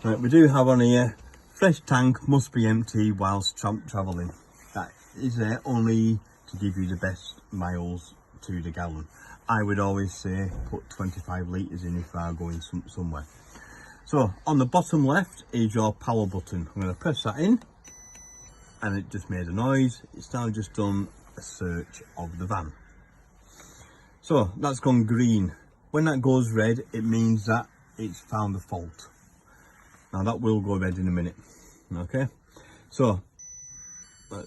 Right, we do have on here, fresh tank must be empty whilst travelling. That is there only to give you the best miles to the gallon. I would always say put 25 litres in if you are going somewhere. So on the bottom left is your power button. I'm going to press that in and it just made a noise. It's now just done a search of the van. So that's gone green. When that goes red, it means that it's found a fault. Now that will go red in a minute. Okay, so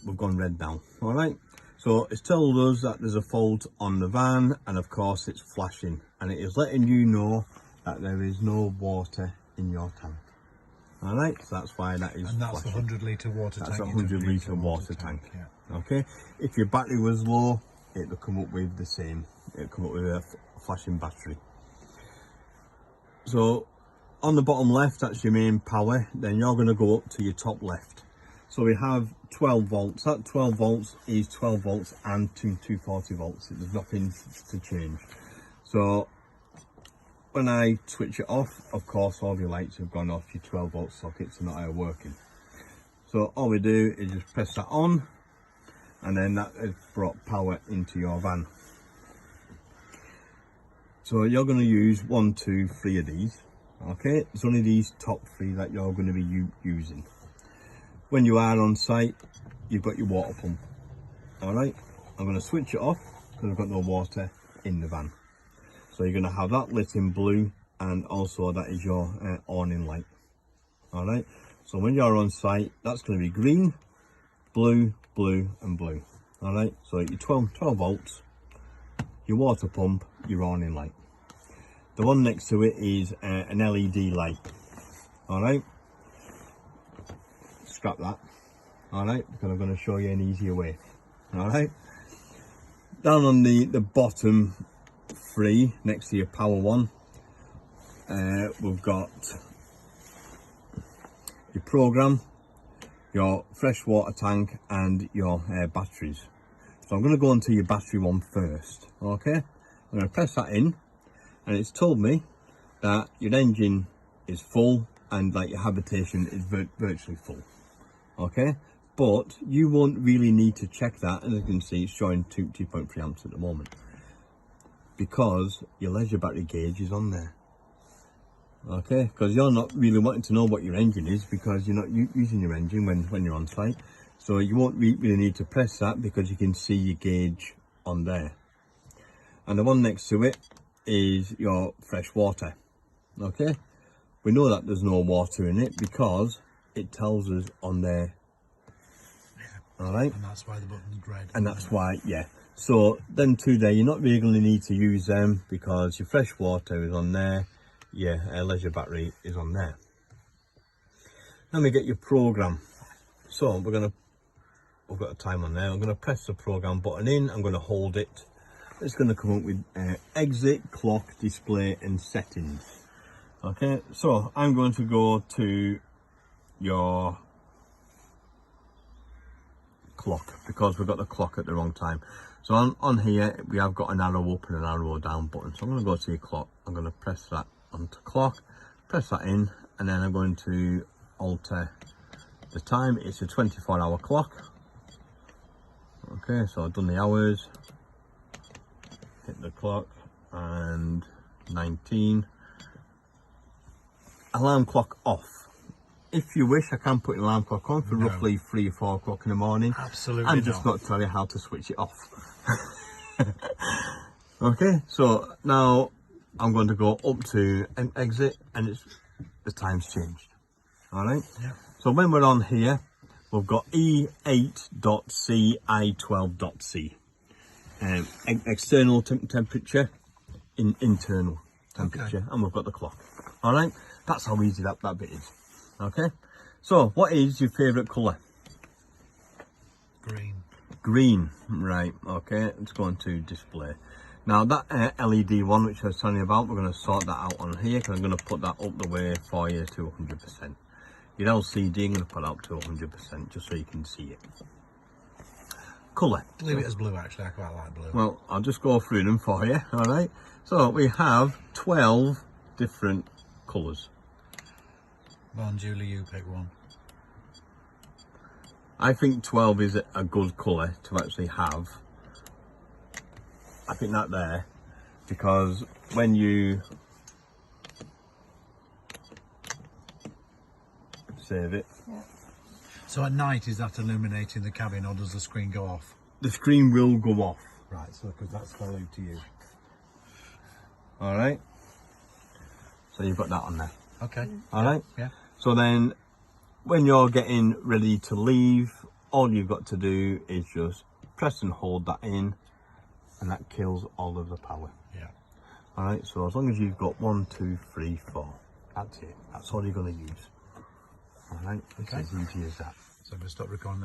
we've gone red now. All right, so it's told us that there's a fault on the van, and of course it's flashing, and it is letting you know that there is no water in your tank. All right, so that's why that is. And that's flashing. the 100 litre water tank. That's a 100 litre water tank. Yeah. Okay, if your battery was low, it'll come up with the same. It'll come up with a flashing battery. So on the bottom left, that's your main power. Then you're going to go up to your top left. So we have 12 volts. That 12 volts is 12 volts and 240 volts. There's nothing to change. So when I switch it off, of course, all your lights have gone off. Your 12 volt sockets are not working. So all we do is just press that on, and then that has brought power into your van. So you're going to use 1, 2, 3 of these. Okay, it's only these top 3 that you're going to be using. When you are on site, you've got your water pump. All right, I'm going to switch it off because I've got no water in the van. So you're going to have that lit in blue, and also that is your awning light. All right, so when you're on site, that's going to be green, blue, blue and blue. All right, so your 12 volts, your water pump, your awning light. The one next to it is an LED light. All right, scrap that. All right, because I'm going to show you an easier way. All right, down on the bottom 3 next to your power one, we've got your program, your fresh water tank and your batteries. So I'm going to go into your battery one first. Okay, I'm going to press that in, and it's told me that your engine is full and that your habitation is virtually full. Okay, but you won't really need to check that. As you can see, it's showing 2.3 amps at the moment because your leisure battery gauge is on there. Okay, because you're not really wanting to know what your engine is because you're not using your engine when you're on site. So you won't really need to press that because you can see your gauge on there. And the one next to it is your fresh water. Okay, we know that there's no water in it because it tells us on there. All right, and that's why the button's red. And that's why, yeah. So then there, you're not really going to need to use them because your fresh water is on there, your leisure battery is on there. Then we get your program. So we've got a time on there. I'm going to press the program button in. I'm going to hold it. It's going to come up with exit, clock, display and settings. Okay, so I'm going to go to your clock because we've got the clock at the wrong time. So on here we have got an arrow up and an arrow down button. So I'm going to go to your clock. I'm going to press that onto clock, press that in, and then I'm going to alter the time. It's a 24-hour clock. Okay, so I've done the hours, hit the clock, and 19. Alarm clock off. If you wish, I can put an alarm clock on for roughly 3 or 4 o'clock in the morning. Absolutely I'm just not telling you how to switch it off. Okay, so now I'm going to go up to an exit, and the time's changed. All right. Yeah. So when we're on here, we've got E8.C, I12.C. External temperature, internal temperature, okay. And we've got the clock. All right. That's how easy that bit is. Okay. So what is your favourite colour? Green. Green. Right. Okay. Let's go into display. Now that LED one, which I was telling you about, we're going to sort that out on here because I'm going to put that up the way for you to 100%. Your LCD, I'm going to put up to 100% just so you can see it. Colour. Leave it as blue, actually. I quite like blue. Well, I'll just go through them for you. All right. So we have 12 different colours. Go on, Julie, you pick one. I think 12 is a good colour to actually have. I think that there, because when you save it, So at night, is that illuminating the cabin, or does the screen go off? the screen will go off. Right, so because that's followed to you. All right. So you've got that on there. Okay. All right. Yeah. So then, when you're getting ready to leave, all you've got to do is just press and hold that in, and that kills all of the power. Yeah. All right. So as long as you've got 1, 2, 3, 4, that's it. That's all you're going to use. All right. It's Okay. as easy as that. So we'll stop recording that.